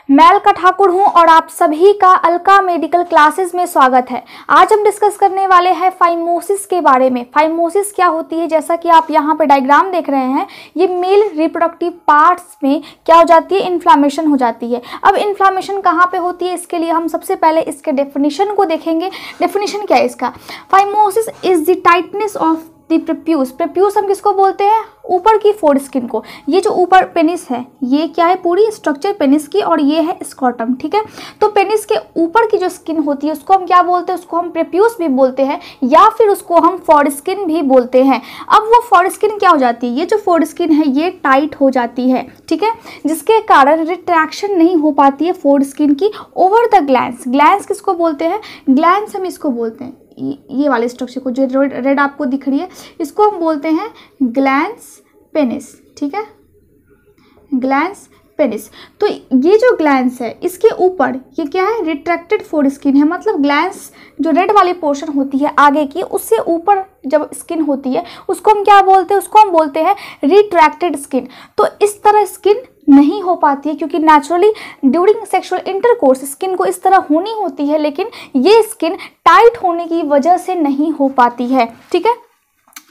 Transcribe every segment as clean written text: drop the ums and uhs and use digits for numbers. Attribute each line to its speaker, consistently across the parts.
Speaker 1: मैं अलका ठाकुर हूं और आप सभी का अलका मेडिकल क्लासेस में स्वागत है। आज हम डिस्कस करने वाले हैं फाइमोसिस के बारे में। फाइमोसिस क्या होती है, जैसा कि आप यहाँ पे डायग्राम देख रहे हैं, ये मेल रिप्रोडक्टिव पार्ट्स में क्या हो जाती है, इन्फ्लामेशन हो जाती है। अब इन्फ्लामेशन कहाँ पे होती है, इसके लिए हम सबसे पहले इसके डेफिनेशन को देखेंगे। डेफिनेशन क्या है इसका? Phimosis is the tightness of prepuce. Prepuce हम किसको बोलते हैं? ऊपर की फोर स्किन को। ये जो ऊपर पेनिस है, ये क्या है, पूरी स्ट्रक्चर पेनिस की, और ये है स्क्रॉटम, ठीक है। तो पेनिस के ऊपर की जो स्किन होती है उसको हम क्या बोलते हैं? उसको हम प्रेप्यूस भी बोलते हैं, या फिर उसको हम फोर स्किन भी बोलते हैं। अब वो फोर स्किन क्या हो जाती है, ये जो फोर स्किन है ये टाइट हो जाती है, ठीक है, जिसके कारण रिट्रैक्शन नहीं हो पाती है फोर स्किन की ओवर द ग्लैंड्स। ग्लैंड्स किसको बोलते हैं? ग्लैंड्स हम इसको बोलते हैं, ये वाले स्ट्रक्चर को जो रेड आपको दिख रही है, इसको हम बोलते हैं ग्लैंड्स पेनिस, ठीक है, ग्लैंड्स पेनिस। तो ये जो ग्लैंड्स है इसके ऊपर ये क्या है, रिट्रैक्टेड फोर स्किन है। मतलब ग्लैंड्स जो रेड वाली पोर्शन होती है आगे की, उससे ऊपर जब स्किन होती है उसको हम क्या बोलते हैं? उसको हम बोलते हैं रिट्रैक्टेड स्किन। तो इस तरह स्किन नहीं हो पाती है, क्योंकि naturally during sexual intercourse skin को इस तरह होनी होती है, लेकिन ये स्किन टाइट होने की वजह से नहीं हो पाती है, ठीक है।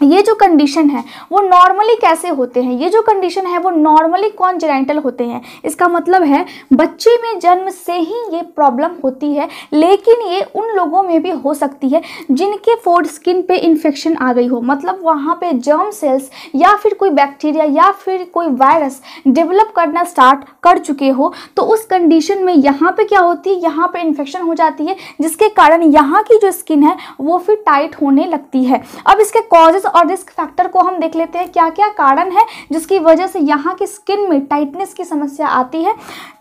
Speaker 1: ये जो कंडीशन है वो नॉर्मली कैसे होते हैं? ये जो कंडीशन है वो नॉर्मली कॉन्जेनिटल होते हैं। इसका मतलब है बच्चे में जन्म से ही ये प्रॉब्लम होती है, लेकिन ये उन लोगों में भी हो सकती है जिनके फोर स्किन पे इन्फेक्शन आ गई हो, मतलब वहाँ पे जर्म सेल्स या फिर कोई बैक्टीरिया या फिर कोई वायरस डेवलप करना स्टार्ट कर चुके हो। तो उस कंडीशन में यहाँ पे क्या होती है, यहाँ पे इन्फेक्शन हो जाती है, जिसके कारण यहाँ की जो स्किन है वो फिर टाइट होने लगती है। अब इसके कॉजेज और रिस्क फैक्टर को हम देख लेते हैं, क्या क्या कारण है जिसकी वजह से यहाँ की स्किन में टाइटनेस की समस्या आती है।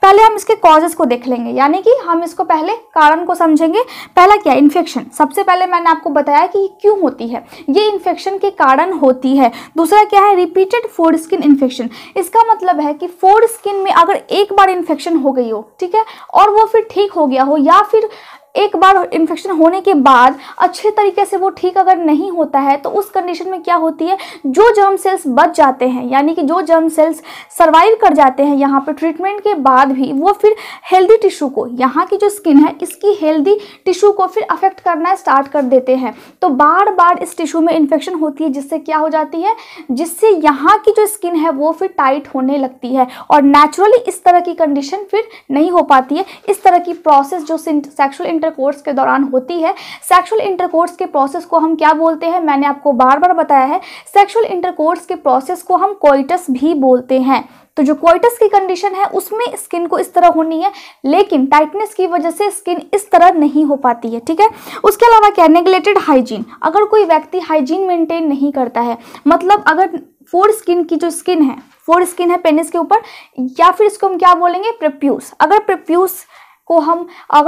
Speaker 1: पहले हम इसके कॉजेज को देख लेंगे, यानी कि हम इसको पहले कारण को समझेंगे। पहला क्या? इन्फेक्शन। सबसे पहले मैंने आपको बताया कि क्यों होती है, ये इन्फेक्शन के कारण होती है। दूसरा क्या है? Repeated four skin infection. इसका मतलब है कि फोर स्किन में अगर एक बार इन्फेक्शन हो गई हो, ठीक है, और वो फिर ठीक हो गया हो, या फिर एक बार इन्फेक्शन होने के बाद अच्छे तरीके से वो ठीक अगर नहीं होता है, तो उस कंडीशन में क्या होती है, जो जर्म सेल्स बच जाते हैं, यानी कि जो जर्म सेल्स सर्वाइव कर जाते हैं यहाँ पे ट्रीटमेंट के बाद भी, वो फिर हेल्दी टिश्यू को, यहाँ की जो स्किन है इसकी हेल्दी टिश्यू को फिर अफेक्ट करना स्टार्ट कर देते हैं। तो बार बार इस टिश्यू में इन्फेक्शन होती है, जिससे क्या हो जाती है, जिससे यहाँ की जो स्किन है वो फिर टाइट होने लगती है, और नेचुरली इस तरह की कंडीशन फिर नहीं हो पाती है। इस तरह की प्रोसेस जो सेक्सुअल इंटरकोर्स के दौरान होती है, सेक्सुअल इंटरकोर्स के प्रोसेस को हम क्या बोलते हैं? मैंने आपको बार बार बताया है, सेक्सुअल इंटरकोर्स के प्रोसेस को हम कोइटस भी बोलते हैं। तो जो कोइटस की कंडीशन है उसमें स्किन को इस तरह होनी है, लेकिन टाइटनेस की वजह से स्किन इस तरह नहीं हो पाती है, ठीक है। उसके अलावा क्या? Neglected hygiene. अगर कोई व्यक्ति हाइजीन मेंटेन नहीं करता है, मतलब अगर फोर स्किन की जो स्किन है, फोर स्किन है पेनिस के ऊपर, या फिर इसको हम क्या बोलेंगे, प्रेप्यूस। अगर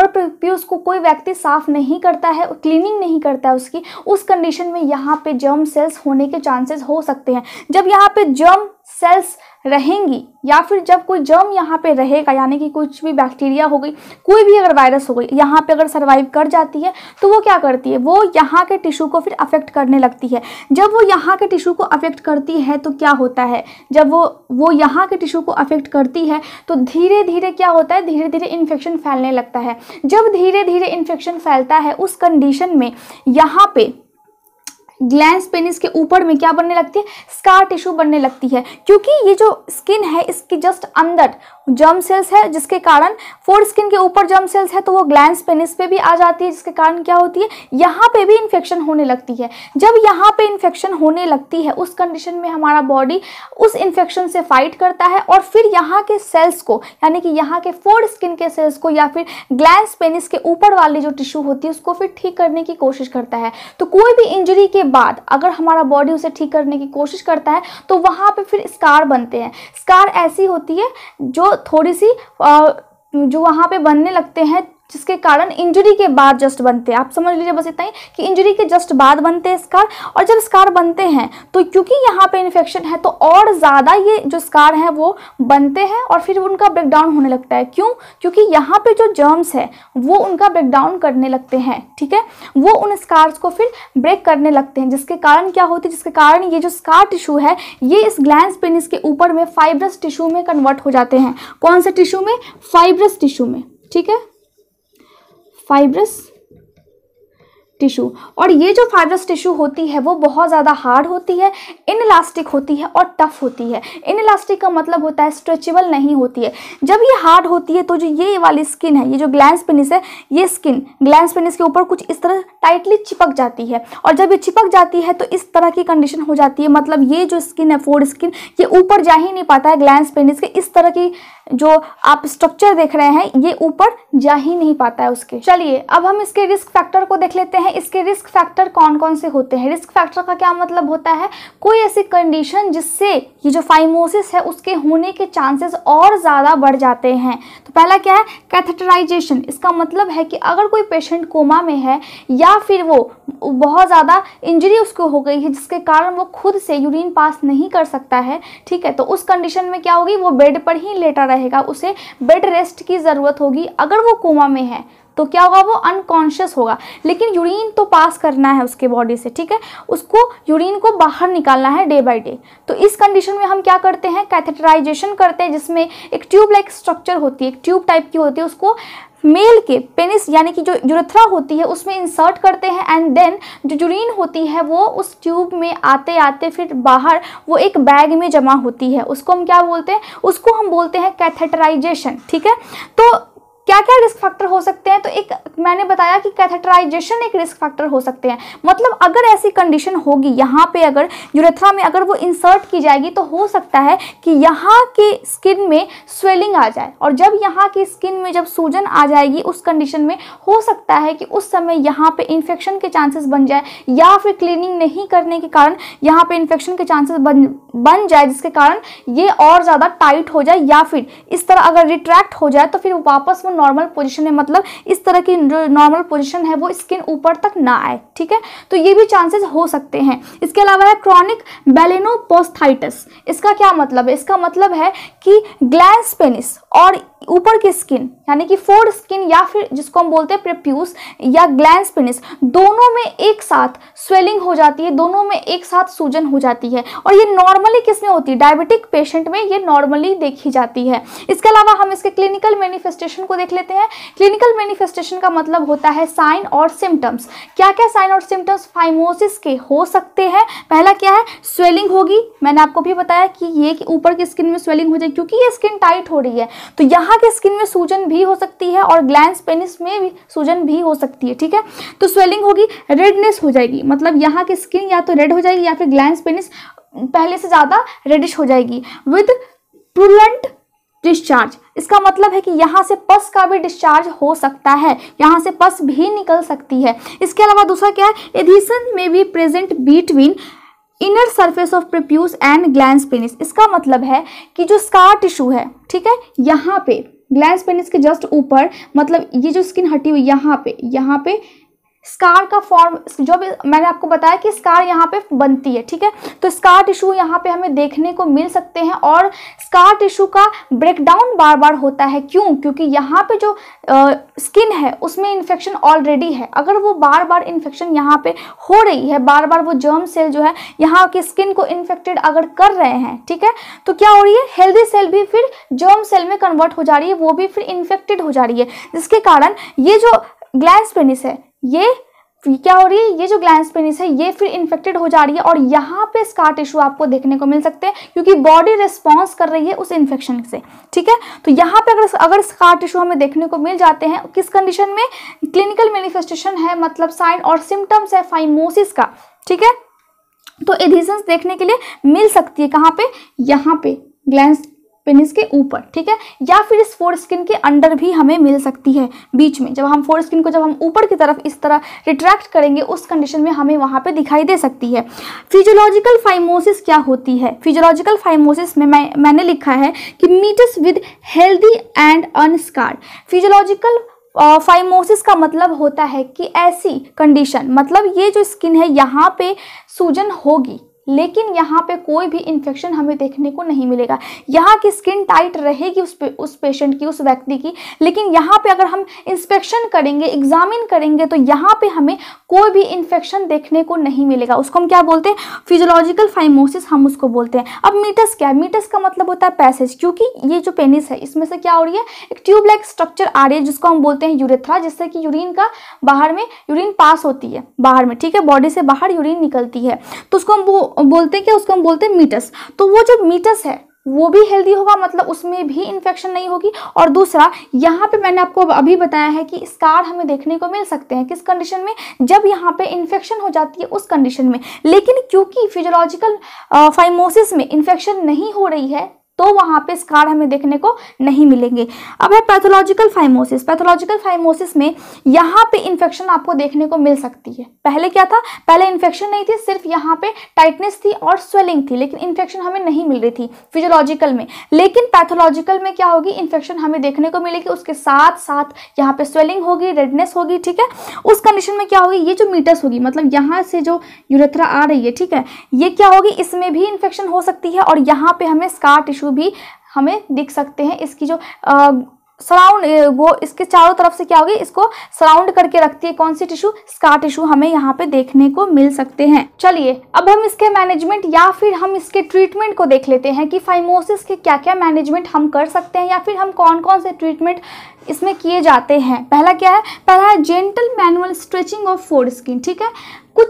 Speaker 1: प्रेप्यूस को कोई व्यक्ति साफ नहीं करता है, क्लीनिंग नहीं करता है उसकी, उस कंडीशन में यहाँ पे जर्म सेल्स होने के चांसेस हो सकते हैं। जब यहाँ पे जर्म सेल्स रहेंगी, या फिर जब कोई जर्म यहाँ पे रहेगा, यानी कि कुछ भी बैक्टीरिया हो गई, कोई भी अगर वायरस हो गई, यहाँ पे अगर सर्वाइव कर जाती है, तो वो क्या करती है, वो यहाँ के टिश्यू को फिर अफेक्ट करने लगती है। जब वो यहाँ के टिश्यू को अफेक्ट करती है तो क्या होता है, जब वो यहाँ के टिश्यू को अफेक्ट करती है तो धीरे धीरे क्या होता है, धीरे धीरे इन्फेक्शन फैलने लगता है। जब धीरे धीरे इन्फेक्शन फैलता है, उस कंडीशन में यहाँ पे ग्लैंड्स पेनिस के ऊपर में क्या बनने लगती है, स्कार टिश्यू बनने लगती है, क्योंकि ये जो स्किन है इसकी जस्ट अंदर जर्म सेल्स है, जिसके कारण फोर स्किन के ऊपर जर्म सेल्स है, तो वो ग्लैंड्स पेनिस पे भी आ जाती है, जिसके कारण क्या होती है, यहाँ पे भी इन्फेक्शन होने लगती है। जब यहाँ पे इन्फेक्शन होने लगती है, उस कंडीशन में हमारा बॉडी उस इन्फेक्शन से फाइट करता है, और फिर यहाँ के सेल्स को, यानी कि यहाँ के फोर स्किन के सेल्स को, या फिर ग्लैंड्स पेनिस के ऊपर वाली जो टिश्यू होती है उसको फिर ठीक करने की कोशिश करता है। तो कोई भी इंजरी के बाद अगर हमारा बॉडी उसे ठीक करने की कोशिश करता है, तो वहाँ पे फिर स्कार बनते हैं। स्कार ऐसी होती है जो थोड़ी सी जो वहाँ पे बनने लगते हैं, जिसके कारण इंजरी के बाद जस्ट बनते हैं। आप समझ लीजिए बस इतना ही कि इंजरी के जस्ट बाद बनते हैं स्कार। और जब स्कार बनते हैं तो क्योंकि यहाँ पे इन्फेक्शन है तो और ज़्यादा ये जो स्कार हैं वो बनते हैं और फिर उनका ब्रेकडाउन होने लगता है। क्यों? क्योंकि यहाँ पे जो जर्म्स है वो उनका ब्रेकडाउन करने लगते हैं, ठीक है, वो उन स्कार्स को फिर ब्रेक करने लगते हैं, जिसके कारण क्या होती है, जिसके कारण ये जो स्कार टिश्यू है ये इस ग्लैंस पेनिस के ऊपर में फाइब्रस टिश्यू में कन्वर्ट हो जाते हैं। कौन से टिश्यू में? फाइब्रस टिश्यू में, ठीक है, फाइब्रस टिश्यू। और ये जो फाइब्रस टिश्यू होती है वो बहुत ज़्यादा हार्ड होती है, इनइलास्टिक होती है और टफ होती है। इनइलास्टिक का मतलब होता है स्ट्रेचेबल नहीं होती है। जब ये हार्ड होती है तो जो ये वाली स्किन है, ये जो ग्लैंस पेनिस है, ये स्किन ग्लैंस पेनिस के ऊपर कुछ इस तरह टाइटली चिपक जाती है। और जब ये चिपक जाती है तो इस तरह की कंडीशन हो जाती है, मतलब ये जो स्किन है, फोर स्किन, ये ऊपर जा ही नहीं पाता है ग्लैंस पेनिस के। इस तरह की जो आप स्ट्रक्चर देख रहे हैं ये ऊपर जा ही नहीं पाता है उसके। चलिए अब हम इसके रिस्क फैक्टर को देख लेते हैं। इसके रिस्क फैक्टर कौन कौन से होते हैं? रिस्क फैक्टर का क्या मतलब होता है? कोई ऐसी कंडीशन जिससे ये जो फाइमोसिस है उसके होने के चांसेस और ज़्यादा बढ़ जाते हैं। तो पहला क्या है? कैथेटराइजेशन। इसका मतलब है कि अगर कोई पेशेंट कोमा में है या फिर वो बहुत ज़्यादा इंजरी उसको हो गई है जिसके कारण वो खुद से यूरिन पास नहीं कर सकता है, ठीक है, तो उस कंडीशन में क्या होगी, वो बेड पर ही लेटा रहेगा, उसे बेड रेस्ट की ज़रूरत होगी। अगर वो कोमा में है तो क्या होगा, वो अनकॉन्शियस होगा, लेकिन यूरिन तो पास करना है उसके बॉडी से, ठीक है, उसको यूरिन को बाहर निकालना है डे बाय डे। तो इस कंडीशन में हम क्या करते हैं, कैथेटराइजेशन करते हैं, जिसमें एक ट्यूब लाइक स्ट्रक्चर होती है, एक ट्यूब टाइप की होती है, उसको मेल के पेनिस यानी कि जो यूरेथ्रा होती है उसमें इंसर्ट करते हैं एंड देन जो यूरिन होती है वो उस ट्यूब में आते आते फिर बाहर वो एक बैग में जमा होती है। उसको हम क्या बोलते हैं, उसको हम बोलते हैं कैथेटराइजेशन, ठीक है। तो क्या क्या रिस्क फैक्टर हो सकते हैं? तो एक मैंने बताया कि कैथेटराइजेशन एक रिस्क फैक्टर हो सकते हैं। मतलब अगर ऐसी कंडीशन होगी, यहाँ पे अगर यूरेथ्रा में अगर वो इंसर्ट की जाएगी तो हो सकता है कि यहाँ के स्किन में स्वेलिंग आ जाए, और जब यहाँ की स्किन में जब सूजन आ जाएगी उस कंडीशन में हो सकता है कि उस समय यहाँ पे इन्फेक्शन के चांसेस बन जाए, या फिर क्लीनिंग नहीं करने के कारण यहाँ पे इन्फेक्शन के चांसेस बन जाए, जिसके कारण ये और ज़्यादा टाइट हो जाए, या फिर इस तरह अगर रिट्रैक्ट हो जाए तो फिर वापस नॉर्मल पोजीशन है, मतलब इस तरह की जो नॉर्मल पोजीशन है वो स्किन ऊपर तक ना आए, ठीक है, तो ये भी चांसेस हो सकते हैं। इसके अलावा है क्रॉनिक बेलेनोपोस्थाइटिस। इसका क्या मतलब है? इसका मतलब है कि ग्लैंस पेनिस और ऊपर की स्किन यानी कि फोर स्किन या फिर जिसको हम बोलते हैं प्रेप्यूस या ग्लैंस पेनिस, दोनों में एक साथ स्वेलिंग हो जाती है, दोनों में एक साथ सूजन हो जाती है, और ये नॉर्मली किसमें होती है? डायबिटिक पेशेंट में ये नॉर्मली देखी जाती है। इसके अलावा हम इसके क्लिनिकल मैनिफेस्टेशन को देख लेते हैं। क्लिनिकल मैनिफेस्टेशन का मतलब होता है साइन और सिम्टम्स। क्या क्या साइन और सिम्टम्स फाइमोसिस के हो सकते हैं? पहला क्या है? स्वेलिंग होगी। मैंने आपको भी बताया कि ये कि ऊपर की स्किन में स्वेलिंग हो जाए क्योंकि ये स्किन टाइट हो रही है, तो यहाँ के स्किन में सूजन भी हो सकती है और ग्लैंस पेनिस में भी सूजन भी हो सकती है, ठीक है। तो स्वेलिंग होगी, रेडनेस हो जाएगी, मतलब यहाँ की स्किन या तो रेड हो जाएगी या फिर ग्लैंस पेनिस पहले से ज़्यादा रेडिश हो जाएगी। विद प्रूलेंट डिस्चार्ज, इसका मतलब है कि यहाँ से पस का भी डिस्चार्ज हो सकता है, यहाँ से पस भी निकल सकती है। इसके अलावा दूसरा क्या है? एडिशन में be present between inner surface of prepuce and glans penis. इसका मतलब है कि जो स्कार टिश्यू है, ठीक है, यहाँ पे ग्लैंस पेनिस के जस्ट ऊपर, मतलब ये जो स्किन हटी हुई यहाँ पे स्कार का फॉर्म, जो भी मैंने आपको बताया कि स्कार यहाँ पे बनती है, ठीक है, तो स्कार टिश्यू यहाँ पे हमें देखने को मिल सकते हैं। और स्कार टिश्यू का ब्रेकडाउन बार बार होता है। क्यों? क्योंकि यहाँ पे जो स्किन है उसमें इन्फेक्शन ऑलरेडी है। अगर वो बार बार इन्फेक्शन यहाँ पे हो रही है, बार बार वो जर्म सेल जो है यहाँ की स्किन को इन्फेक्टेड अगर कर रहे हैं, ठीक है, तो क्या हो रही है? हेल्दी सेल भी फिर जर्म सेल में कन्वर्ट हो जा रही है, वो भी फिर इन्फेक्टेड हो जा रही है, जिसके कारण ये जो ग्लैंस पेनिस है ये क्या हो रही है? ये जो ग्लैंस पेनिस है ये फिर इन्फेक्टेड हो जा रही है, और यहाँ पे स्कार टिश्यू आपको देखने को मिल सकते हैं क्योंकि बॉडी रिस्पॉन्स कर रही है उस इन्फेक्शन से, ठीक है। तो यहाँ पे अगर स्कार टिश्यू हमें देखने को मिल जाते हैं, किस कंडीशन में? क्लिनिकल मैनिफेस्टेशन है, मतलब साइन और सिम्टम्स है फाइमोसिस का, ठीक है, तो एडिशंस देखने के लिए मिल सकती है। कहाँ पे? यहाँ पे ग्लैंस पेनिस के ऊपर, ठीक है, या फिर इस फोर स्किन के अंडर भी हमें मिल सकती है बीच में। जब हम फोर स्किन को जब हम ऊपर की तरफ इस तरह रिट्रैक्ट करेंगे उस कंडीशन में हमें वहाँ पे दिखाई दे सकती है। फिजियोलॉजिकल फाइमोसिस क्या होती है? फिजियोलॉजिकल फाइमोसिस में मैंने लिखा है कि meatus with healthy and unscarred. Physiological phimosis का मतलब होता है कि ऐसी कंडीशन, मतलब ये जो स्किन है यहाँ पे सूजन होगी लेकिन यहाँ पे कोई भी इन्फेक्शन हमें देखने को नहीं मिलेगा। यहाँ की स्किन टाइट रहेगी उस पेशेंट की, उस व्यक्ति की, लेकिन यहाँ पे अगर हम इंस्पेक्शन करेंगे, एग्जामिन करेंगे तो यहाँ पे हमें कोई भी इन्फेक्शन देखने को नहीं मिलेगा। उसको हम क्या बोलते हैं? फिजियोलॉजिकल फाइमोसिस हम उसको बोलते हैं। अब मीटस क्या है? मीटस का मतलब होता है पैसेज, क्योंकि ये जो पेनिस है इसमें से क्या हो रही है, एक ट्यूब लाइक स्ट्रक्चर आ रही है जिसको हम बोलते हैं यूरेथ्रा, जिससे कि यूरिन का बाहर में यूरिन पास होती है बाहर में, ठीक है, बॉडी से बाहर यूरिन निकलती है, तो उसको हम बोलते हैं क्या? उसको हम बोलते हैं मीटस। तो वो जो मीटस है वो भी हेल्दी होगा, मतलब उसमें भी इन्फेक्शन नहीं होगी। और दूसरा, यहाँ पे मैंने आपको अभी बताया है कि स्कार हमें देखने को मिल सकते हैं किस कंडीशन में? जब यहाँ पे इन्फेक्शन हो जाती है उस कंडीशन में। लेकिन क्योंकि फिजियोलॉजिकल फाइमोसिस में इन्फेक्शन नहीं हो रही है तो वहाँ पे स्कार हमें देखने को नहीं मिलेंगे। अब है पैथोलॉजिकल फाइमोसिस। पैथोलॉजिकल फाइमोसिस में यहाँ पे इन्फेक्शन आपको देखने को मिल सकती है। पहले क्या था? पहले इन्फेक्शन नहीं थी, सिर्फ यहाँ पे टाइटनेस थी और स्वेलिंग थी, लेकिन इन्फेक्शन हमें नहीं मिल रही थी फिजियोलॉजिकल में। लेकिन पैथोलॉजिकल में क्या होगी? इन्फेक्शन हमें देखने को मिलेगी, उसके साथ साथ यहाँ पे स्वेलिंग होगी, रेडनेस होगी, ठीक है। उस कंडीशन में क्या होगी? ये जो मीटस होगी, मतलब यहाँ से जो यूरेथ्रा आ रही है, ठीक है, ये क्या होगी? इसमें भी इन्फेक्शन हो सकती है और यहाँ पे हमें स्कार टिश्यू भी हमें दिख सकते हैं। इसकी जो सराउंड, वो इसके चारों तरफ से क्या होगी? इसको सराउंड करके रखती है कौन सी टिश्यू? स्कार टिश्यू हमें यहाँ पे देखने को मिल सकते हैं। चलिए अब हम इसके मैनेजमेंट या फिर हम इसके ट्रीटमेंट को देख लेते हैं कि फाइमोसिस के क्या क्या मैनेजमेंट हम कर सकते हैं या फिर हम कौन कौन से ट्रीटमेंट इसमें किए जाते हैं। पहला क्या है? पहला है gentle manual stretching of four skin, ठीक है।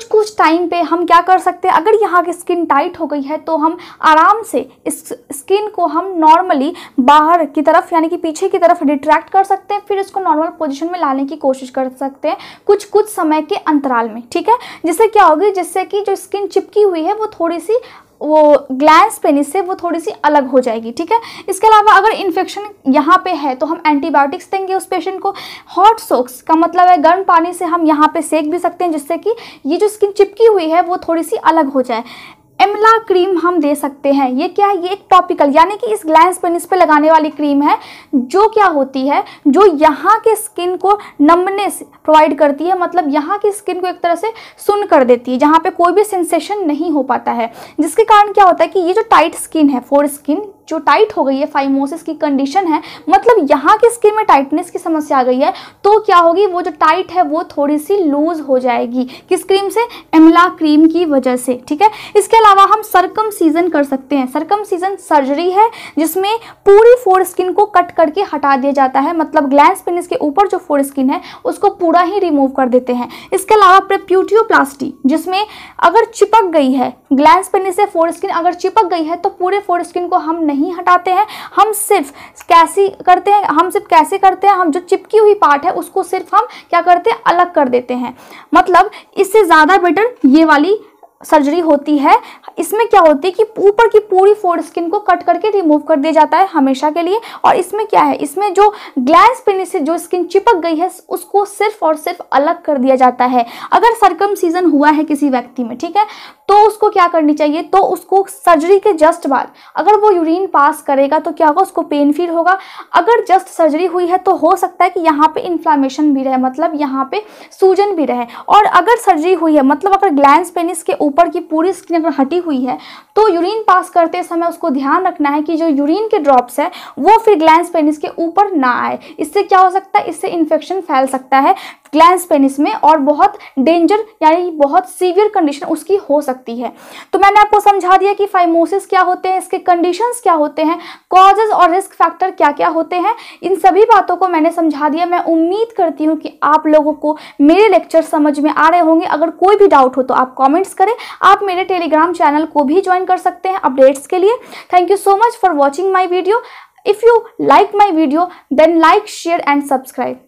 Speaker 1: कुछ टाइम पे हम क्या कर सकते हैं? अगर यहाँ की स्किन टाइट हो गई है तो हम आराम से इस स्किन को हम नॉर्मली बाहर की तरफ यानी कि पीछे की तरफ रिट्रैक्ट कर सकते हैं, फिर इसको नॉर्मल पोजीशन में लाने की कोशिश कर सकते हैं कुछ समय के अंतराल में, ठीक है। जिससे क्या होगी? जिससे कि जो स्किन चिपकी हुई है वो थोड़ी सी, वो ग्लैंस पेनिस से वो थोड़ी सी अलग हो जाएगी, ठीक है। इसके अलावा अगर इन्फेक्शन यहाँ पे है तो हम एंटीबायोटिक्स देंगे उस पेशेंट को। हॉट सोक्स का मतलब है गर्म पानी से हम यहाँ पे सेक भी सकते हैं जिससे कि ये जो स्किन चिपकी हुई है वो थोड़ी सी अलग हो जाए। एमला क्रीम हम दे सकते हैं। ये क्या है? ये एक टॉपिकल यानी कि इस ग्लैंस पेनिस पे लगाने वाली क्रीम है जो क्या होती है, जो यहाँ के स्किन को नम्बनेस प्रोवाइड करती है, मतलब यहाँ की स्किन को एक तरह से सुन्न कर देती है, जहाँ पे कोई भी सेंसेशन नहीं हो पाता है। जिसके कारण क्या होता है कि ये जो टाइट स्किन है, फोर स्किन जो टाइट हो गई है, फाइमोसिस की कंडीशन है, मतलब यहाँ की स्किन में टाइटनेस की समस्या आ गई है, तो क्या होगी? वो जो टाइट है वो थोड़ी सी लूज हो जाएगी। किस क्रीम से? एमला क्रीम की वजह से, ठीक है। इसके अलावा हम सरकमसीजन कर सकते हैं। सरकमसीजन सर्जरी है जिसमें पूरी फोर स्किन को कट करके हटा दिया जाता है, मतलब ग्लैंस पेनिस के ऊपर जो फोर स्किन है उसको पूरा ही रिमूव कर देते हैं। इसके अलावा प्रेप्यूटियोप्लास्टी, जिसमें अगर चिपक गई है ग्लैंस पेनिस से फोर स्किन, अगर चिपक गई है तो पूरे फोर स्किन को हम नहीं हटाते हैं, हम सिर्फ कैसे करते हैं, हम जो चिपकी हुई पार्ट है उसको सिर्फ हम क्या करते हैं? अलग कर देते हैं। मतलब इससे ज़्यादा बेटर ये वाली सर्जरी होती है। इसमें क्या होती है कि ऊपर की पूरी फोर स्किन को कट करके रिमूव कर दिया जाता है हमेशा के लिए। और इसमें क्या है? इसमें जो ग्लैंस पेनिस से जो स्किन चिपक गई है उसको सिर्फ और सिर्फ अलग कर दिया जाता है। अगर सर्कमसीजन हुआ है किसी व्यक्ति में, ठीक है, तो उसको क्या करनी चाहिए? तो उसको सर्जरी के जस्ट बाद अगर वो यूरिन पास करेगा तो क्या होगा? उसको पेन फील होगा। अगर जस्ट सर्जरी हुई है तो हो सकता है कि यहाँ पे इन्फ्लामेशन भी रहे, मतलब यहाँ पे सूजन भी रहे। और अगर सर्जरी हुई है, मतलब अगर ग्लैंस पेनिस के ऊपर की पूरी स्किन अगर हटी हुई है तो यूरिन पास करते समय उसको ध्यान रखना है कि जो यूरिन के ड्रॉप्स है वो फिर ग्लैंस पेनिस के ऊपर ना आए। इससे क्या हो सकता है? इससे इन्फेक्शन फैल सकता है ग्लैंस पेनिस में और बहुत डेंजर यानी बहुत सीवियर कंडीशन उसकी हो सकती है। तो मैंने आपको समझा दिया कि फाइमोसिस क्या होते हैं, इसके कंडीशंस क्या होते हैं, कॉजेज और रिस्क फैक्टर क्या क्या होते हैं, इन सभी बातों को मैंने समझा दिया। मैं उम्मीद करती हूँ कि आप लोगों को मेरे लेक्चर समझ में आ रहे होंगे। अगर कोई भी डाउट हो तो आप कॉमेंट्स करें। आप मेरे टेलीग्राम चैनल को भी ज्वाइन कर सकते हैं अपडेट्स के लिए। Thank you so much for watching my video. If you like my video then like, share and subscribe.